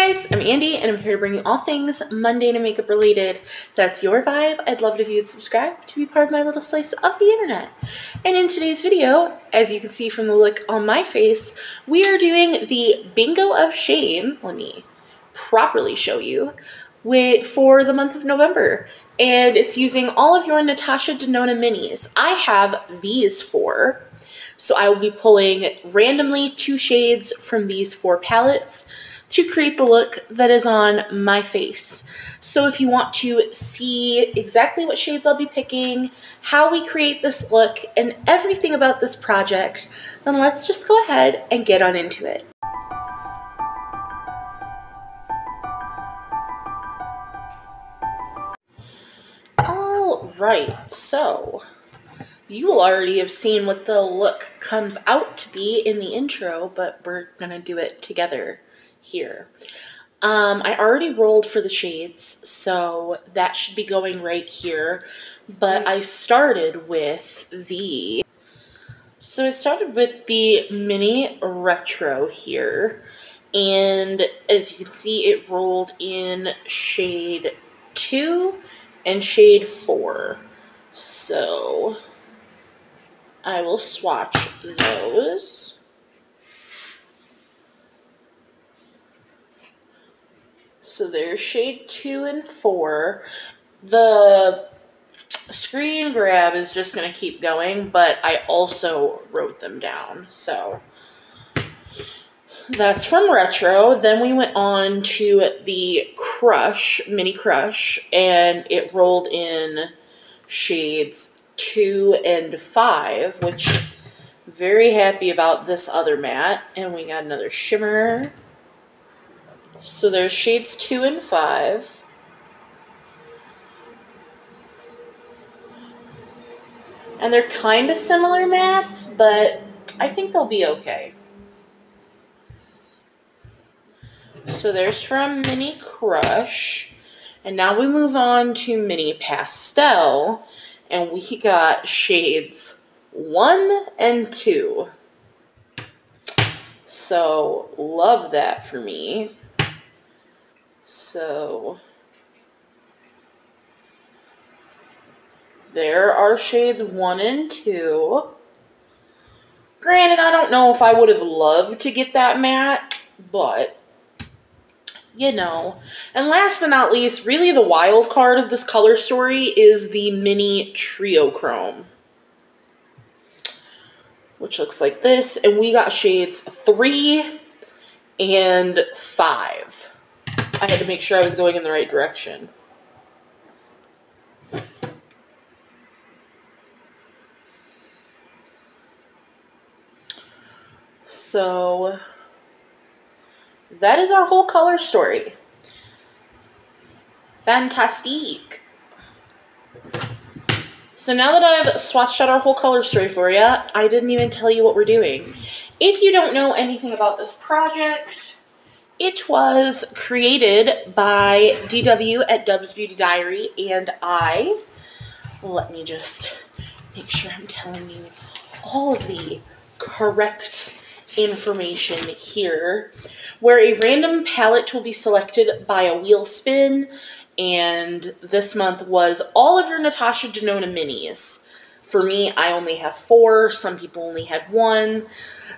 guys, I'm Andy, and I'm here to bring you all things mundane and makeup related. If that's your vibe, I'd love it if you'd subscribe to be part of my little slice of the internet. And in today's video, as you can see from the look on my face, we are doing the Bingo of Shame. Let me properly show you. For the month of November. And it's using all of your Natasha Denona Minis. I have these 4. So I will be pulling randomly 2 shades from these 4 palettes to create the look that is on my face. So if you want to see exactly what shades I'll be picking, how we create this look, and everything about this project, then let's just go ahead and get on into it. Alright, so you will already have seen what the look comes out to be in the intro, but we're gonna do it together here. I already rolled for the shades, so that should be going right here, but I started with the mini retro here, and as you can see, it rolled in shade 2 and shade 4. So I will swatch those. So there's shade 2 and 4. The screen grab is just going to keep going, but I also wrote them down. So that's from Retro. Then we went on to the Crush, Mini Crush, and it rolled in shades 2 and 5, which I'm very happy about this other matte. And we got another shimmer. So there's shades 2 and 5. And they're kind of similar mattes, but I think they'll be okay. So there's from Mini Crush. And now we move on to Mini Pastel. And we got shades 1 and 2. So love that for me. So there are shades 1 and 2. Granted, I don't know if I would have loved to get that matte, but you know. And last but not least, really the wild card of this color story is the Mini Trio Chrome, which looks like this. And we got shades 3 and 5. I had to make sure I was going in the right direction. So that is our whole color story. Fantastique. So now that I've swatched out our whole color story for you, I didn't even tell you what we're doing. If you don't know anything about this project, it was created by DW at Dub's Beauty Diary and I. Let me just make sure I'm telling you all of the correct information here, where a random palette will be selected by a wheel spin, and this month was all of your Natasha Denona Minis. For me, I only have 4. Some people only had 1.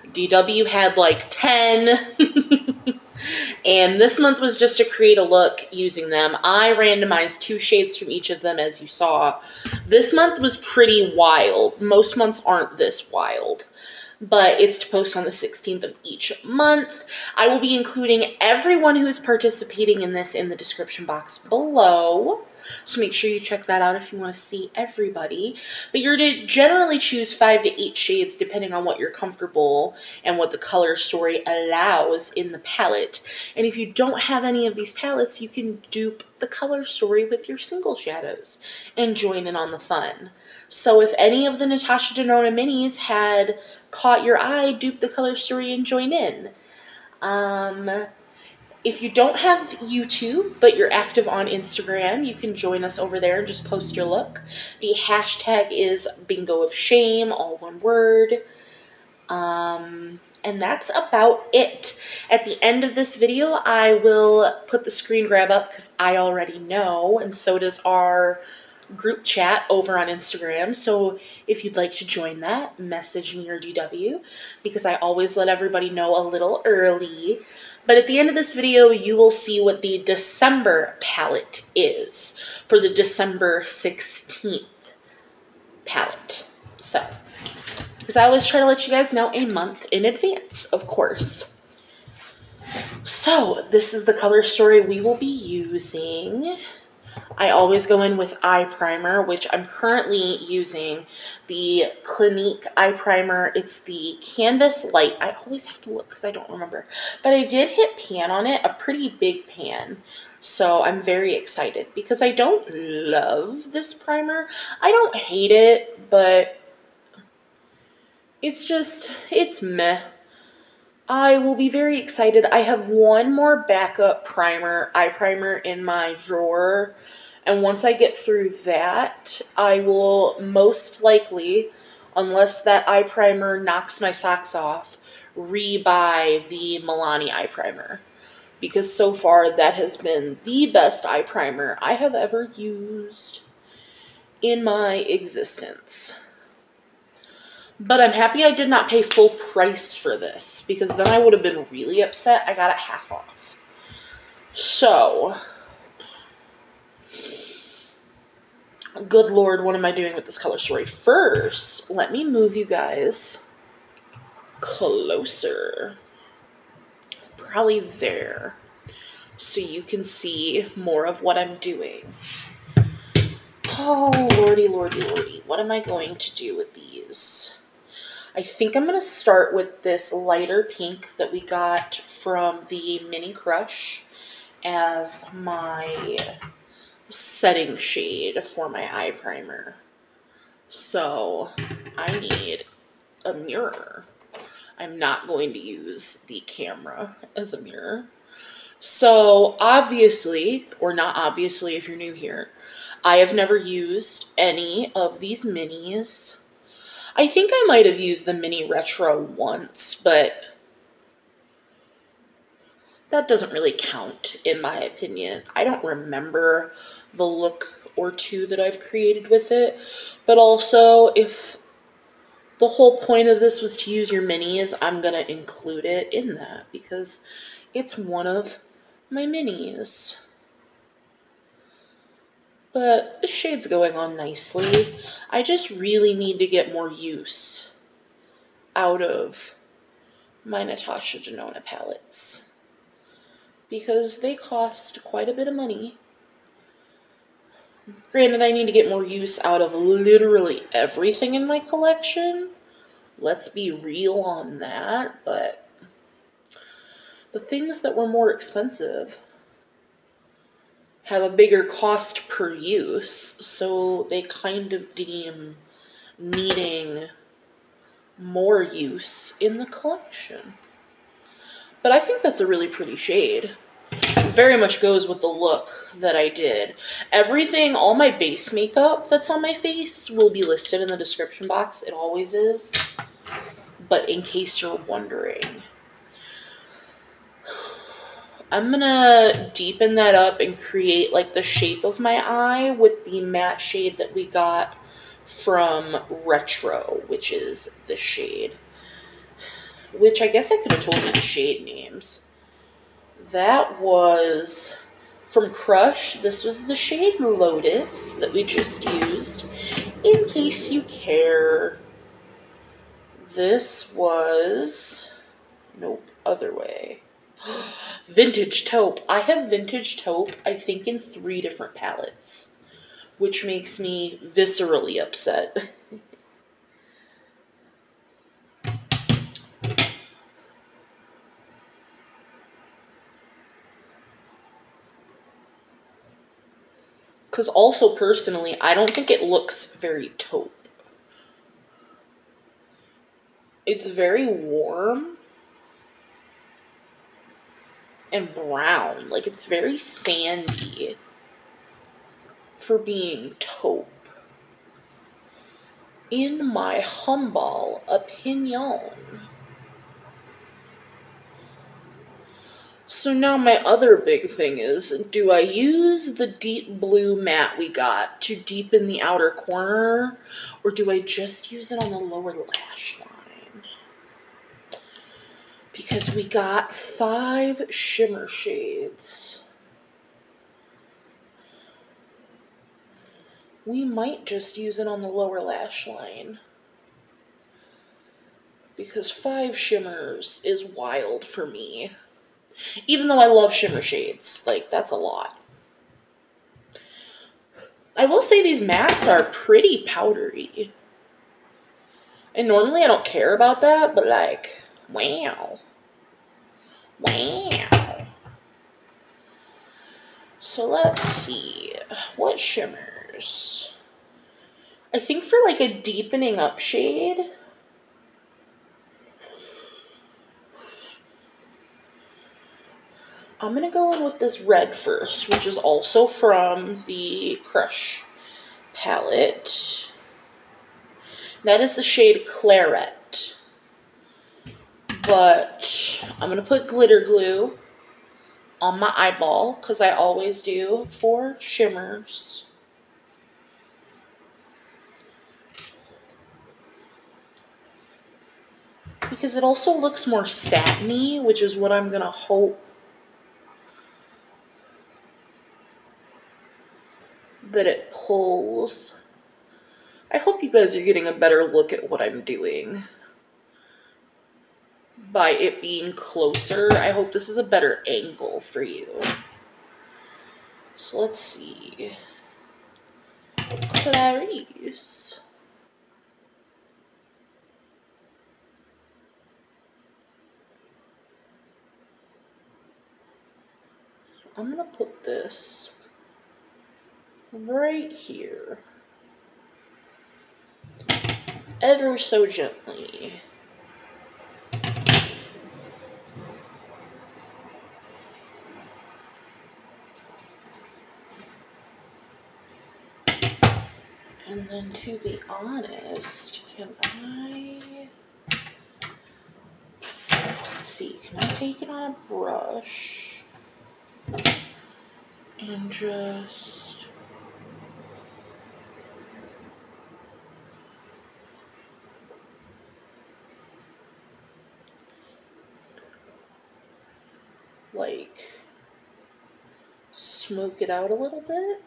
DW had like 10. And this month was just to create a look using them. I randomized 2 shades from each of them, as you saw. This month was pretty wild. Most months aren't this wild, but it's to post on the 16th of each month. I will be including everyone who's participating in this in the description box below. So make sure you check that out if you want to see everybody. But you're to generally choose 5 to 8 shades depending on what you're comfortable and what the color story allows in the palette. And if you don't have any of these palettes, you can dupe the color story with your single shadows and join in on the fun. So if any of the Natasha Denona Minis had caught your eye, dupe the color story and join in. If you don't have YouTube, but you're active on Instagram, you can join us over there and just post your look. The hashtag is bingoofshame, all one word. And that's about it. At the end of this video, I will put the screen grab up because I already know, and so does our group chat over on Instagram. So if you'd like to join that, message me or DW, because I always let everybody know a little early. But at the end of this video, you will see what the December palette is for the December 16th palette. So, because I always try to let you guys know a month in advance, of course. So, this is the color story we will be using. I always go in with eye primer, which I'm currently using the Clinique eye primer. It's the Canvas Light. I always have to look because I don't remember. But I did hit pan on it, a pretty big pan. So I'm very excited because I don't love this primer. I don't hate it, but it's meh. I will be very excited. I have one more backup primer, eye primer, in my drawer. And once I get through that, I will most likely, unless that eye primer knocks my socks off, re-buy the Milani eye primer. Because so far, that has been the best eye primer I have ever used in my existence. But I'm happy I did not pay full price for this, because then I would have been really upset I got it half off. So, good Lord, what am I doing with this color story? First, let me move you guys closer. Probably there, so you can see more of what I'm doing. Oh, lordy, lordy, lordy. What am I going to do with these? I think I'm going to start with this lighter pink that we got from the Mini Crush as my setting shade for my eye primer. So I need a mirror. I'm not going to use the camera as a mirror. So obviously, or not obviously if you're new here, I have never used any of these minis. I think I might have used the Mini Retro once, but that doesn't really count in my opinion. I don't remember the look or two that I've created with it, but also if the whole point of this was to use your minis, I'm going to include it in that because it's one of my minis. But the shade's going on nicely. I just really need to get more use out of my Natasha Denona palettes because they cost quite a bit of money. Granted, I need to get more use out of literally everything in my collection. Let's be real on that, but the things that were more expensive have a bigger cost per use, so they kind of deem needing more use in the collection. But I think that's a really pretty shade. It very much goes with the look that I did. Everything, all my base makeup that's on my face will be listed in the description box. It always is. But in case you're wondering, I'm gonna deepen that up and create like the shape of my eye with the matte shade that we got from Retro, which is this shade. Which I guess I could have told you the shade names. That was from Crush. This was the shade Lotus that we just used, in case you care. This was, nope, other way. Vintage Taupe. I have Vintage Taupe, I think, in 3 different palettes, which makes me viscerally upset. Because also, personally, I don't think it looks very taupe. It's very warm and brown. Like, it's very sandy for being taupe. In my humble opinion. So now my other big thing is, do I use the deep blue matte we got to deepen the outer corner, or do I just use it on the lower lash line? Because we got 5 shimmer shades. We might just use it on the lower lash line. Because 5 shimmers is wild for me. Even though I love shimmer shades, like, that's a lot. I will say these mattes are pretty powdery. And normally I don't care about that, but like, wow. Wow. So let's see. What shimmers? I think for like a deepening up shade, I'm going to go in with this red first, which is also from the Crush palette. That is the shade Claret. But I'm going to put glitter glue on my eyeball, because I always do for shimmers. Because it also looks more satiny, which is what I'm going to hope that it pulls. I hope you guys are getting a better look at what I'm doing by it being closer. I hope this is a better angle for you. So let's see. Clarice. I'm gonna put this right here. Ever so gently. And then to be honest, can I, let's see, can I take it on a brush and just, like, smoke it out a little bit?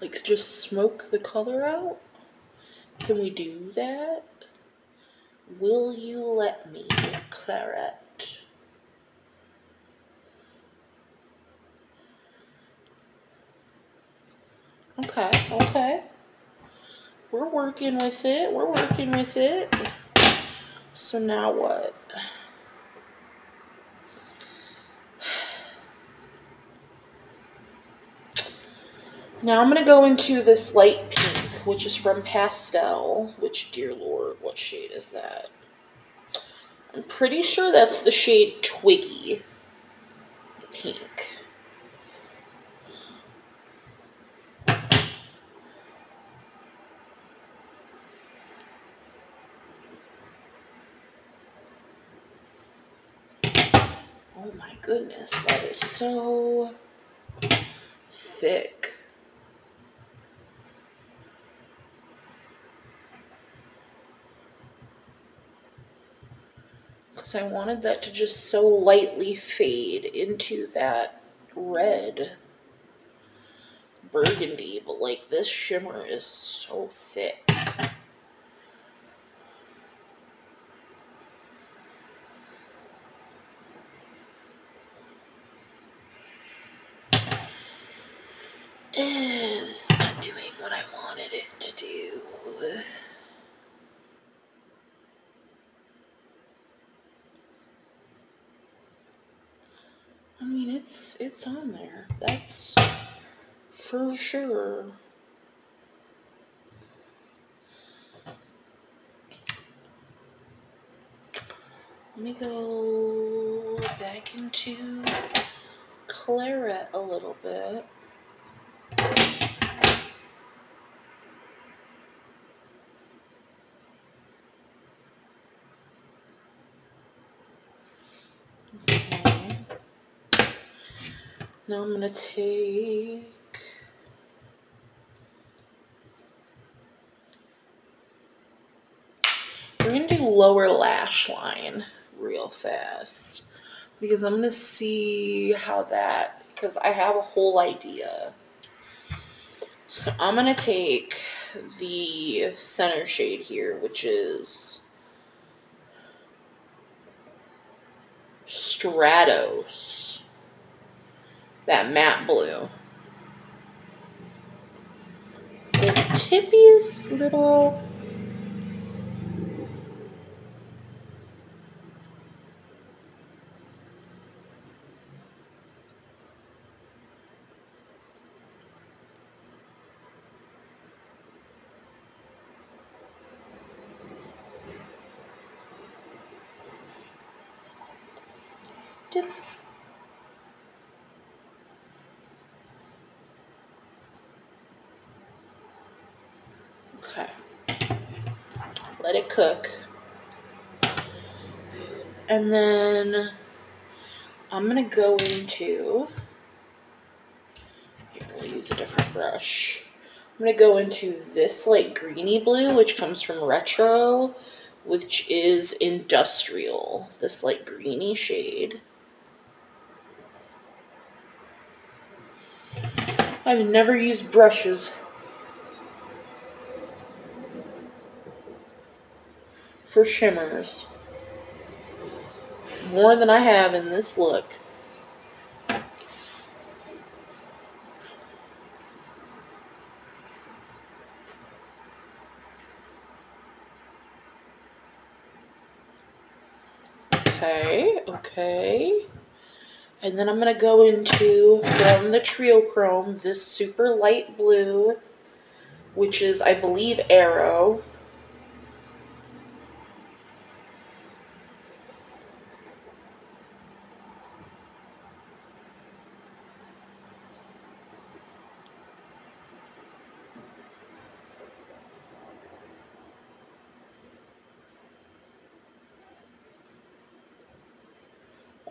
Like, just smoke the color out? Can we do that? Will you let me, Claret? Okay, okay. We're working with it. We're working with it. So now what? Now I'm going to go into this light pink, which is from Pastel, which, dear Lord, what shade is that? I'm pretty sure that's the shade Twiggy Pink. Oh my goodness, that is so thick. Because I wanted that to just so lightly fade into that red burgundy, but like this shimmer is so thick. This is not doing what I wanted it to do. I mean, it's on there. That's for sure. Let me go back into Claret a little bit. Okay. Now I'm going to take... We're going to do lower lash line real fast. Because I'm going to see how that... Because I have a whole idea. So I'm going to take the center shade here, which is Stratos. That matte blue. The tippiest little... dip. Okay. Let it cook. And then I'm going to go into... Here, we'll use a different brush. I'm going to go into this like greeny blue, which comes from Retro, which is Industrial. This like greeny shade. I've never used brushes for shimmers more than I have in this look. Okay. And then I'm going to go into, from the Trio Chrome, this super light blue, which is, I believe, Arrow.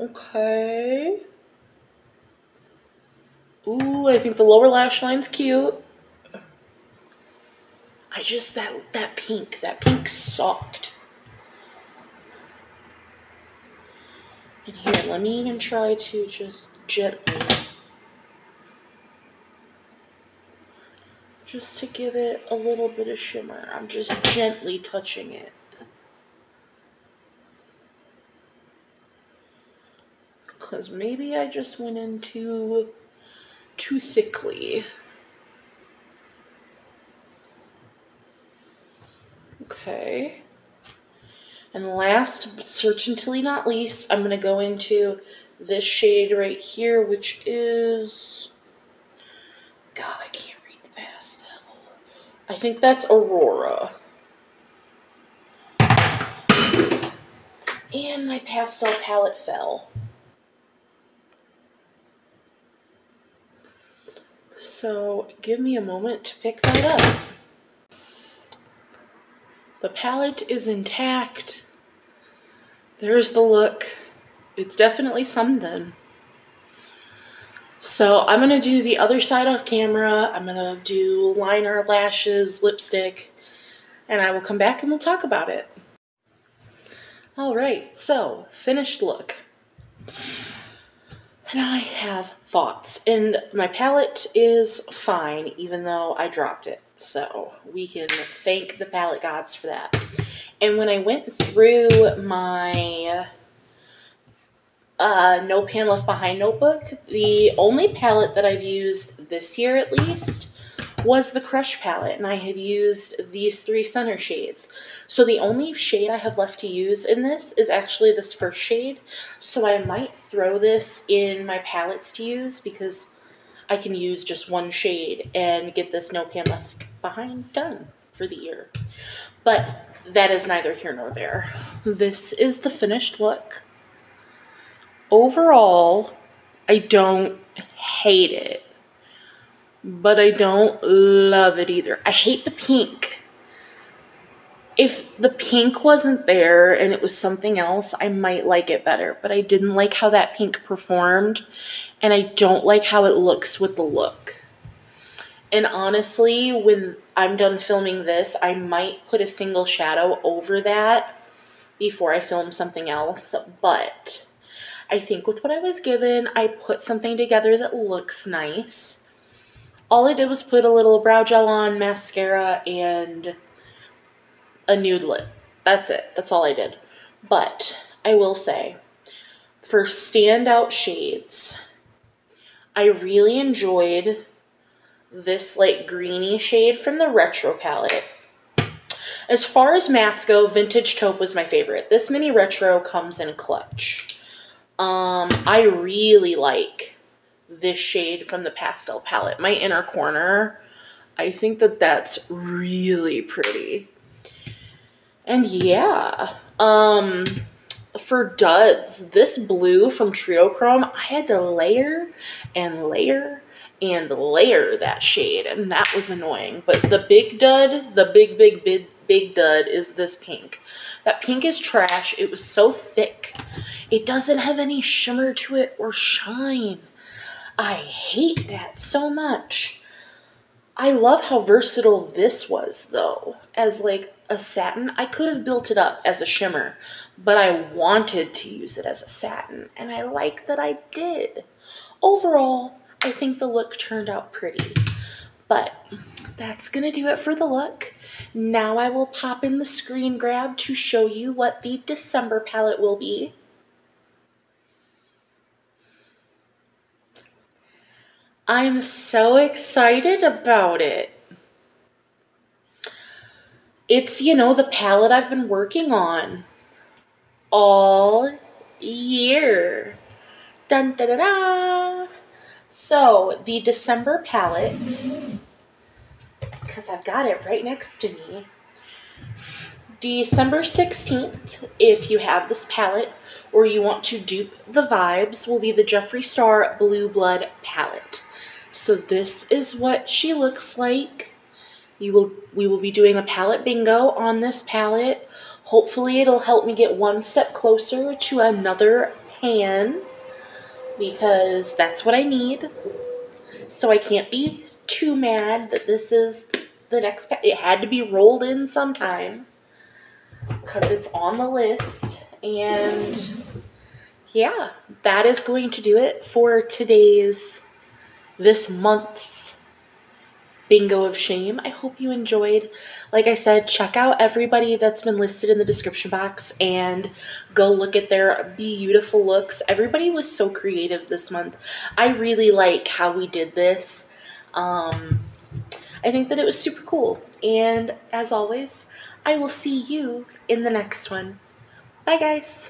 Okay. Ooh, I think the lower lash line's cute. I just, that pink sucked. And here, let me even try to just gently, just to give it a little bit of shimmer. I'm just gently touching it. Because maybe I just went in too thickly. Okay. And last, but certainly not least, I'm going to go into this shade right here, which is... God, I can't read the pastel. I think that's Aurora. And my pastel palette fell. So give me a moment to pick that up. The palette is intact. There's the look. It's definitely something. So I'm going to do the other side off camera. I'm going to do liner, lashes, lipstick, and I will come back and we'll talk about it. Alright, so finished look. And I have thoughts. And my palette is fine, even though I dropped it. So we can thank the palette gods for that. And when I went through my No Pan Left Behind notebook, the only palette that I've used this year at least was the Crush palette. And I had used these 3 center shades. So the only shade I have left to use in this is actually this first shade. So I might throw this in my palettes to use because I can use just one shade and get this No Pan Left Behind done for the year. But that is neither here nor there. This is the finished look. Overall, I don't hate it, but I don't love it either. I hate the pink. If the pink wasn't there and it was something else, I might like it better. But I didn't like how that pink performed, and I don't like how it looks with the look. And honestly, when I'm done filming this, I might put a single shadow over that before I film something else. But I think with what I was given, I put something together that looks nice. All I did was put a little brow gel on, mascara, and a nude lip. That's it. That's all I did. But I will say, for standout shades, I really enjoyed this like greeny shade from the Retro palette. As far as mattes go, Vintage Taupe was my favorite. This mini Retro comes in clutch. I really like this shade from the Pastel palette. My Inner Corner, I think that that's really pretty. And yeah, for duds, this blue from Trio Chrome, I had to layer and layer and layer that shade, and that was annoying. But the big dud, the big dud is this pink. That pink is trash. It was so thick. It doesn't have any shimmer to it or shine. I hate that so much. I love how versatile this was, though. As like a satin, I could have built it up as a shimmer, but I wanted to use it as a satin, and I like that I did. Overall, I think the look turned out pretty, but that's gonna do it for the look. Now I will pop in the screen grab to show you what the December palette will be. I'm so excited about it. It's, you know, the palette I've been working on all year. Dun da da da. So, the December palette, because I've got it right next to me. December 16th, if you have this palette or you want to dupe the vibes, will be the Jeffree Star Blue Blood palette. So this is what she looks like. We will be doing a palette bingo on this palette. Hopefully it'll help me get one step closer to another pan, because that's what I need. So I can't be too mad that this is the next pan. It had to be rolled in sometime, because it's on the list. And yeah, that is going to do it for this month's Bingo of Shame. I hope you enjoyed. Like I said, check out everybody that's been listed in the description box and go look at their beautiful looks. Everybody was so creative this month. I really like how we did this. I think that it was super cool. And as always, I will see you in the next one. Bye, guys.